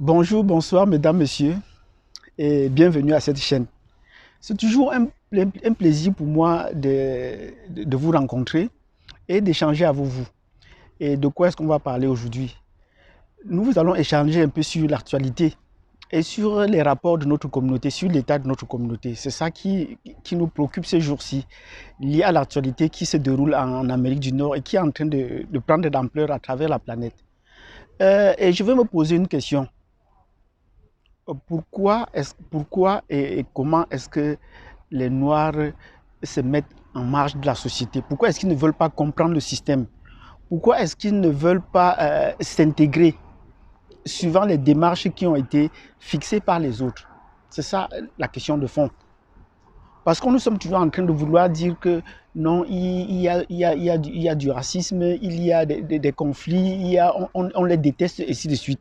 Bonjour, bonsoir, mesdames, messieurs, et bienvenue à cette chaîne. C'est toujours un plaisir pour moi de vous rencontrer et d'échanger avec vous. Et de quoi est-ce qu'on va parler aujourd'hui? Nous allons échanger un peu sur l'actualité et sur les rapports de notre communauté, sur l'état de notre communauté. C'est ça qui nous préoccupe ces jours-ci, lié à l'actualité qui se déroule en Amérique du Nord et qui est en train de prendre de l'ampleur à travers la planète. Et je vais me poser une question. Pourquoi et comment est-ce que les Noirs se mettent en marge de la société? Pourquoi est-ce qu'ils ne veulent pas comprendre le système? Pourquoi est-ce qu'ils ne veulent pas s'intégrer suivant les démarches qui ont été fixées par les autres? C'est ça la question de fond. Parce que nous sommes toujours en train de vouloir dire que non, il y a du racisme, il y a des conflits, on les déteste et ainsi de suite.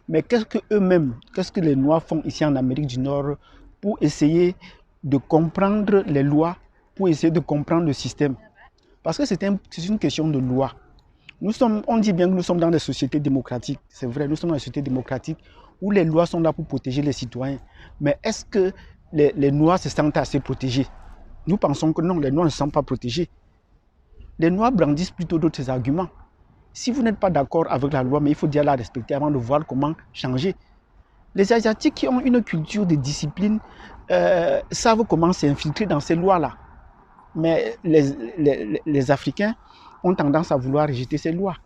Mais qu'est-ce que eux-mêmes, qu'est-ce que les Noirs font ici en Amérique du Nord pour essayer de comprendre les lois, pour essayer de comprendre le système? Parce que c'est une question de loi. On dit bien que nous sommes dans des sociétés démocratiques. C'est vrai, nous sommes dans des sociétés démocratiques où les lois sont là pour protéger les citoyens. Mais est-ce que les Noirs se sentent assez protégés? Nous pensons que non, les Noirs ne se sentent pas protégés. Les Noirs brandissent plutôt d'autres arguments. Si vous n'êtes pas d'accord avec la loi, mais il faut déjà la respecter avant de voir comment changer. Les Asiatiques qui ont une culture de discipline savent comment s'infiltrer dans ces lois-là. Mais les Africains ont tendance à vouloir rejeter ces lois.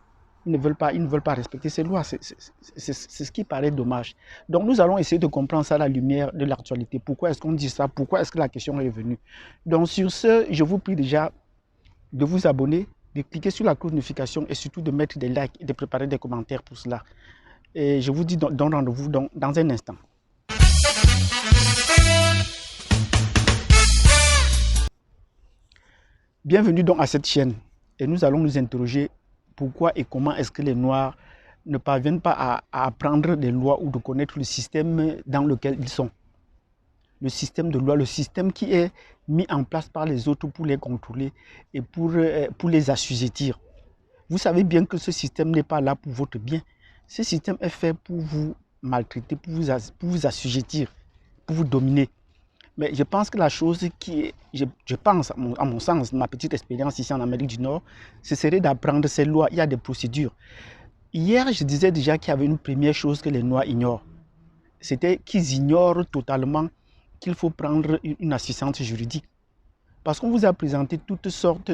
Ils ne veulent pas respecter ces lois. C'est ce qui paraît dommage. Donc nous allons essayer de comprendre ça à la lumière de l'actualité. Pourquoi est-ce qu'on dit ça? Pourquoi est-ce que la question est venue? Donc sur ce, je vous prie déjà de vous abonner, de cliquer sur la cloche de notification et surtout de mettre des likes et de préparer des commentaires pour cela. Et je vous dis donc rendez-vous dans un instant. Bienvenue donc à cette chaîne et nous allons nous interroger pourquoi et comment est-ce que les Noirs ne parviennent pas à apprendre des lois ou de connaître le système dans lequel ils sont. Le système de loi, le système qui est mis en place par les autres pour les contrôler et pour les assujettir. Vous savez bien que ce système n'est pas là pour votre bien. Ce système est fait pour vous maltraiter, pour vous assujettir, pour vous dominer. Mais je pense que la chose je pense, à mon sens, ma petite expérience ici en Amérique du Nord, ce serait d'apprendre ces lois. Il y a des procédures. Hier, je disais déjà qu'il y avait une première chose que les Noirs ignorent. C'était qu'ils ignorent totalement qu'il faut prendre une assistance juridique. Parce qu'on vous a présenté toutes sortes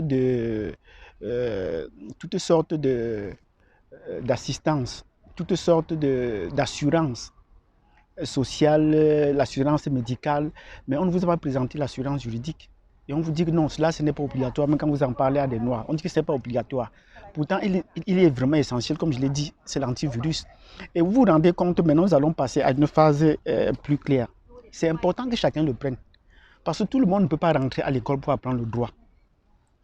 d'assistance, toutes sortes d'assurances sociale, l'assurance médicale, mais on ne vous a pas présenté l'assurance juridique. Et on vous dit que non, cela ce n'est pas obligatoire, même quand vous en parlez à des Noirs, on dit que ce n'est pas obligatoire. Pourtant, il est vraiment essentiel, comme je l'ai dit, c'est l'antivirus. Et vous vous rendez compte, maintenant nous allons passer à une phase plus claire. C'est important que chacun le prenne. Parce que tout le monde ne peut pas rentrer à l'école pour apprendre le droit.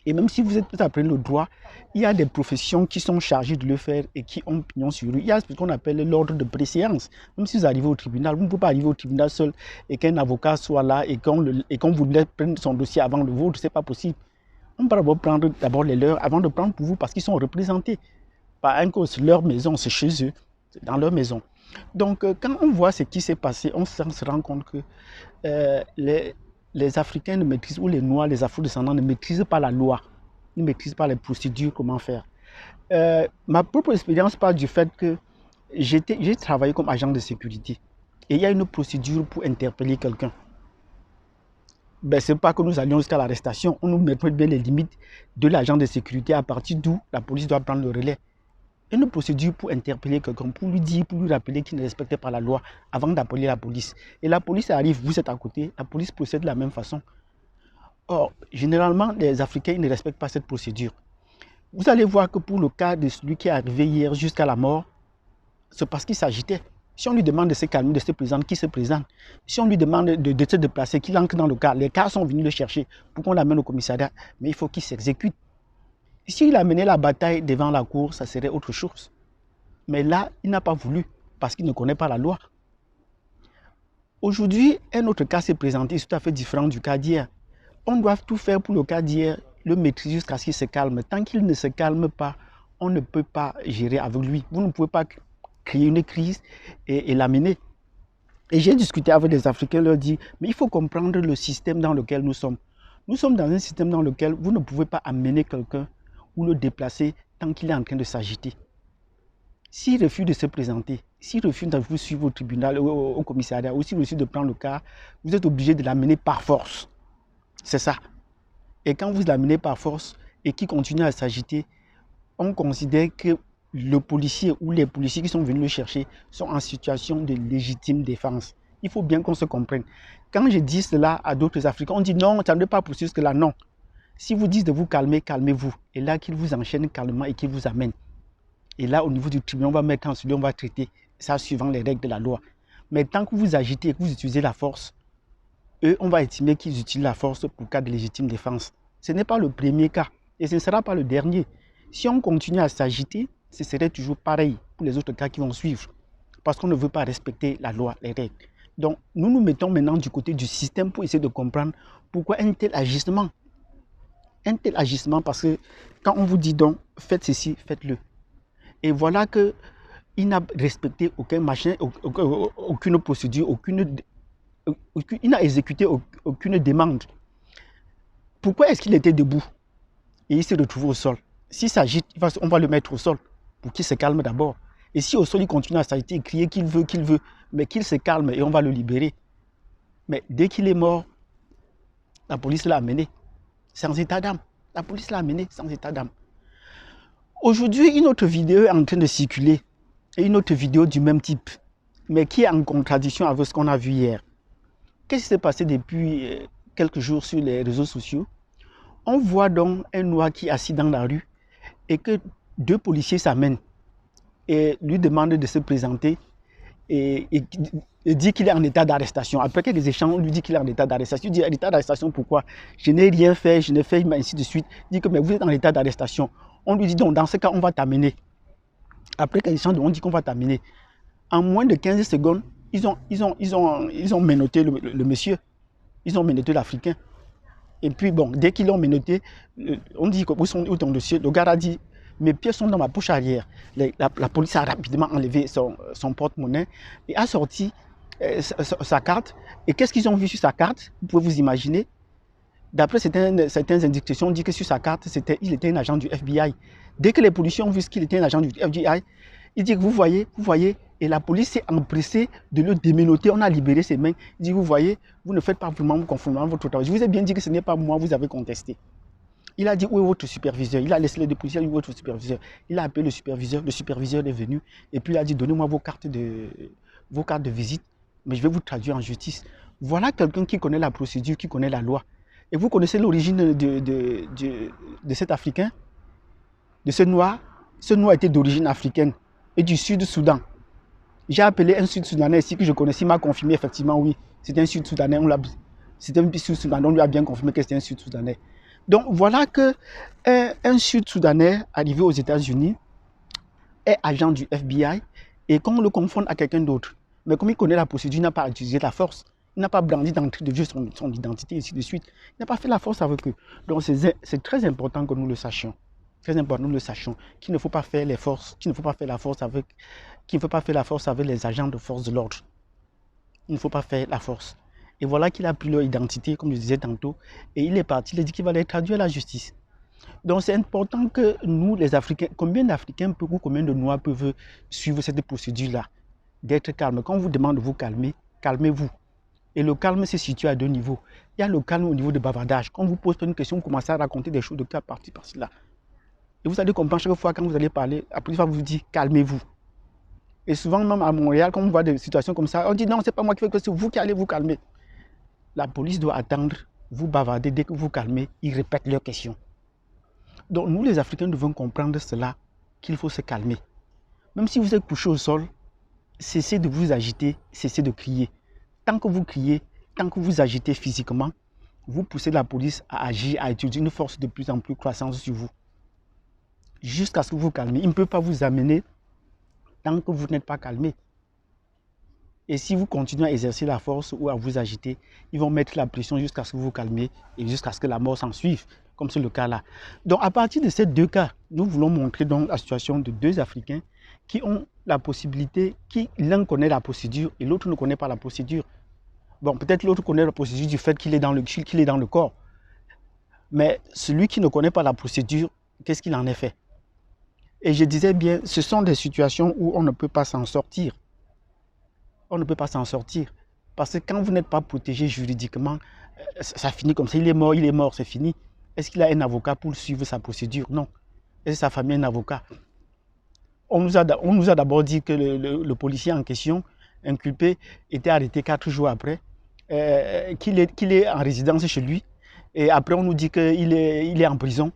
Et même si vous êtes tous à apprendre le droit, il y a des professions qui sont chargées de le faire et qui ont pignon sur rue. Il y a ce qu'on appelle l'ordre de préséance. Même si vous arrivez au tribunal, vous ne pouvez pas arriver au tribunal seul et qu'un avocat soit là et qu'on vous laisse prendre son dossier avant le vôtre. Ce n'est pas possible. On peut prendre d'abord les leurs avant de prendre pour vous parce qu'ils sont représentés. Par un cause, leur maison, c'est chez eux, c'est dans leur maison. Donc, quand on voit ce qui s'est passé, on se rend compte que les Africains ne maîtrisent, ou les Noirs, les Afro-descendants ne maîtrisent pas la loi, ne maîtrisent pas les procédures, comment faire. Ma propre expérience parle du fait que j'ai travaillé comme agent de sécurité et il y a une procédure pour interpeller quelqu'un. Ben, ce n'est pas que nous allions jusqu'à l'arrestation, on nous met bien les limites de l'agent de sécurité à partir d'où la police doit prendre le relais. Une procédure pour interpeller quelqu'un, pour lui dire, pour lui rappeler qu'il ne respectait pas la loi avant d'appeler la police. Et la police arrive, vous êtes à côté, la police procède de la même façon. Or, généralement, les Africains ne respectent pas cette procédure. Vous allez voir que pour le cas de celui qui est arrivé hier jusqu'à la mort, c'est parce qu'il s'agitait. Si on lui demande de se calmer, de se présenter, qui se présente. Si on lui demande de se déplacer, qu'il entre dans le car, les cars sont venus le chercher pour qu'on l'amène au commissariat, mais il faut qu'il s'exécute. S'il a mené la bataille devant la cour, ça serait autre chose. Mais là, il n'a pas voulu parce qu'il ne connaît pas la loi. Aujourd'hui, un autre cas s'est présenté, c'est tout à fait différent du cas d'hier. On doit tout faire pour le cas d'hier, le maîtriser jusqu'à ce qu'il se calme. Tant qu'il ne se calme pas, on ne peut pas gérer avec lui. Vous ne pouvez pas créer une crise et l'amener. Et j'ai discuté avec des Africains, leur dit, mais il faut comprendre le système dans lequel nous sommes. Nous sommes dans un système dans lequel vous ne pouvez pas amener quelqu'un ou le déplacer tant qu'il est en train de s'agiter. S'il refuse de se présenter, s'il refuse de vous suivre au tribunal, au commissariat, ou s'il refuse de prendre le cas, vous êtes obligé de l'amener par force. C'est ça. Et quand vous l'amenez par force et qu'il continue à s'agiter, on considère que le policier ou les policiers qui sont venus le chercher sont en situation de légitime défense. Il faut bien qu'on se comprenne. Quand je dis cela à d'autres Africains, on dit non, ça ne doit pas poursuivre ce que là, non. Si vous dites de vous calmer, calmez-vous. Et là, qu'il vous enchaîne calmement et qu'il vous amène. Et là, au niveau du tribunal, on va mettre en celui, on va traiter ça suivant les règles de la loi. Mais tant que vous agitez et que vous utilisez la force, eux, on va estimer qu'ils utilisent la force pour cas de légitime défense. Ce n'est pas le premier cas et ce ne sera pas le dernier. Si on continue à s'agiter, ce serait toujours pareil pour les autres cas qui vont suivre. Parce qu'on ne veut pas respecter la loi, les règles. Donc, nous nous mettons maintenant du côté du système pour essayer de comprendre pourquoi un tel agissement. Un tel agissement parce que quand on vous dit donc, faites ceci, faites-le. Et voilà qu'il n'a respecté aucun machin, aucune procédure, il n'a exécuté aucune demande. Pourquoi est-ce qu'il était debout et il s'est retrouvé au sol? S'il s'agite, on va le mettre au sol pour qu'il se calme d'abord. Et si au sol il continue à s'agiter et crier qu'il veut, mais qu'il se calme et on va le libérer. Mais dès qu'il est mort, la police l'a amené sans état d'âme. La police l'a amené sans état d'âme. Aujourd'hui, une autre vidéo est en train de circuler, et une autre vidéo du même type, mais qui est en contradiction avec ce qu'on a vu hier. Qu'est-ce qui s'est passé depuis quelques jours sur les réseaux sociaux? On voit donc un noir qui est assis dans la rue et que deux policiers s'amènent et lui demandent de se présenter et dit qu'il est en état d'arrestation. Après quelques échanges, on lui dit qu'il est en état d'arrestation. Il dit en état d'arrestation pourquoi? Je n'ai rien fait, je n'ai fait, ainsi de suite. Il dit que mais vous êtes en état d'arrestation. On lui dit donc dans ce cas, on va t'amener. Après quelques échanges, on dit qu'on va t'amener. En moins de 15 secondes, ils ont menotté le monsieur. Ils ont menotté l'Africain. Et puis bon, dès qu'ils l'ont menotté, on dit où sont ton dossier? Le gars a dit mes pieds sont dans ma poche arrière. La police a rapidement enlevé son porte-monnaie et a sorti sa carte. Et qu'est-ce qu'ils ont vu sur sa carte? Vous pouvez vous imaginer. D'après certaines indications, on dit que sur sa carte, il était un agent du FBI. Dès que les policiers ont vu qu'il était un agent du FBI, il dit que vous voyez, et la police s'est empressée de le démenoter. On a libéré ses mains. Il dit, vous voyez, vous ne faites pas vraiment conformément à votre travail. Je vous ai bien dit que ce n'est pas moi, vous avez contesté. Il a dit, où est votre superviseur? Il a laissé les deux policiers, où est votre superviseur? Il a appelé le superviseur est venu, et puis il a dit, donnez-moi vos cartes de visite, mais je vais vous traduire en justice. Voilà quelqu'un qui connaît la procédure, qui connaît la loi. Et vous connaissez l'origine de cet Africain, de ce noir? Ce noir était d'origine africaine et du Sud-Soudan. J'ai appelé un Sud-Soudanais ici que je connaissais, il m'a confirmé effectivement, oui, c'était un Sud-Soudanais, c'était un Sud-Soudanais, on lui a bien confirmé que c'était un Sud-Soudanais. Donc voilà qu'un Sud-Soudanais arrivé aux États-Unis est agent du FBI et qu'on le confonde à quelqu'un d'autre. Mais comme il connaît la procédure, il n'a pas utilisé la force. Il n'a pas brandi d'entrée de jeu son identité et ainsi de suite. Il n'a pas fait la force avec eux. Donc c'est très important que nous le sachions. Très important que nous le sachions. Qu'il ne faut pas faire les forces, qu'il ne faut pas faire la force avec, les agents de force de l'ordre. Il ne faut pas faire la force. Et voilà qu'il a pris leur identité, comme je disais tantôt, et il est parti, il a dit qu'il va les traduire à la justice. Donc c'est important que nous, les Africains, combien d'Africains ou combien de Noirs peuvent suivre cette procédure-là, d'être calme. Quand on vous demande de vous calmer, calmez-vous. Et le calme se situe à deux niveaux. Il y a le calme au niveau de bavardage. Quand on vous pose une question, vous commencez à raconter des choses de cas par-ci, par-là. Et vous allez comprendre chaque fois quand vous allez parler, la police va vous dire calmez-vous. Et souvent, même à Montréal, quand on voit des situations comme ça, on dit non, c'est pas moi qui fais que c'est vous qui allez vous calmer. La police doit attendre, vous bavarder, dès que vous calmez, ils répètent leurs questions. Donc nous les Africains devons comprendre cela, qu'il faut se calmer. Même si vous êtes couché au sol, cessez de vous agiter, cessez de crier. Tant que vous criez, tant que vous agitez physiquement, vous poussez la police à agir, à utiliser une force de plus en plus croissante sur vous. Jusqu'à ce que vous vous calmez. Ils ne peuvent pas vous amener tant que vous n'êtes pas calmé. Et si vous continuez à exercer la force ou à vous agiter, ils vont mettre la pression jusqu'à ce que vous vous calmez et jusqu'à ce que la mort s'en suive, comme c'est le cas là. Donc à partir de ces deux cas, nous voulons montrer donc la situation de deux Africains qui ont la possibilité, qui l'un connaît la procédure et l'autre ne connaît pas la procédure. Bon, peut-être l'autre connaît la procédure du fait qu'il est dans le corps. Mais celui qui ne connaît pas la procédure, qu'est-ce qu'il en est fait? Et je disais bien, ce sont des situations où on ne peut pas s'en sortir. On ne peut pas s'en sortir. Parce que quand vous n'êtes pas protégé juridiquement, ça finit comme ça. Il est mort, c'est fini. Est-ce qu'il a un avocat pour suivre sa procédure? Non. Est-ce que sa famille a un avocat? On nous a d'abord dit que le policier en question, inculpé, était arrêté 4 jours après, qu'il est en résidence chez lui. Et après, on nous dit qu'il est en prison.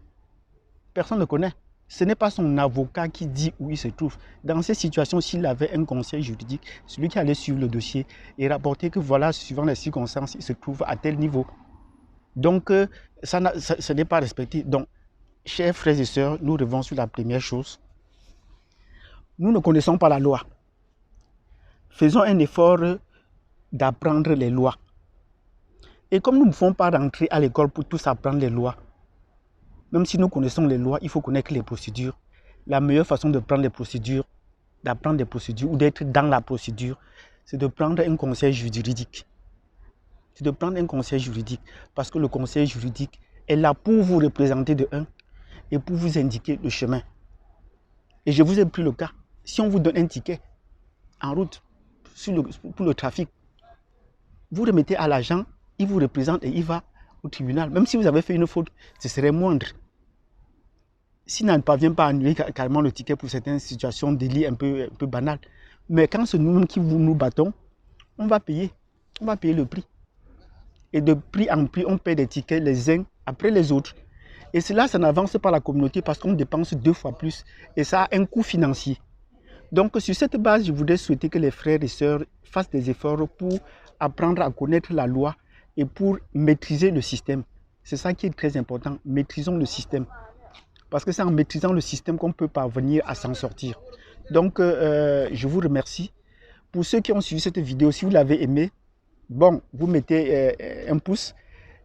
Personne ne le connaît. Ce n'est pas son avocat qui dit où il se trouve. Dans ces situations, s'il avait un conseil juridique, celui qui allait suivre le dossier et rapporter que voilà, suivant les circonstances, il se trouve à tel niveau. Donc, ce n'est pas respecté. Donc, chers frères et sœurs, nous revenons sur la première chose. Nous ne connaissons pas la loi. Faisons un effort d'apprendre les lois. Et comme nous ne pouvons pas rentrer à l'école pour tous apprendre les lois, même si nous connaissons les lois, il faut connaître les procédures. La meilleure façon de prendre les procédures, d'apprendre des procédures ou d'être dans la procédure, c'est de prendre un conseil juridique. C'est de prendre un conseil juridique parce que le conseil juridique est là pour vous représenter de un et pour vous indiquer le chemin. Et je vous ai pris le cas. Si on vous donne un ticket en route pour le trafic, vous remettez à l'agent, il vous représente et il va au tribunal. Même si vous avez fait une faute, ce serait moindre. S'il ne parvient pas à annuler carrément le ticket pour certaines situations, délit un peu banales. Mais quand c'est nous-mêmes qui nous battons, on va payer le prix. Et de prix en prix, on paie des tickets les uns après les autres. Et cela, ça n'avance pas la communauté parce qu'on dépense 2 fois plus. Et ça a un coût financier. Donc, sur cette base, je voudrais souhaiter que les frères et sœurs fassent des efforts pour apprendre à connaître la loi et pour maîtriser le système. C'est ça qui est très important. Maîtrisons le système. Parce que c'est en maîtrisant le système qu'on peut parvenir à s'en sortir. Donc, je vous remercie. Pour ceux qui ont suivi cette vidéo, si vous l'avez aimé, bon, vous mettez un pouce.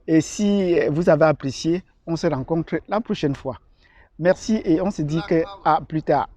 Et si vous avez apprécié, on se rencontre la prochaine fois. Merci et on se dit à plus tard.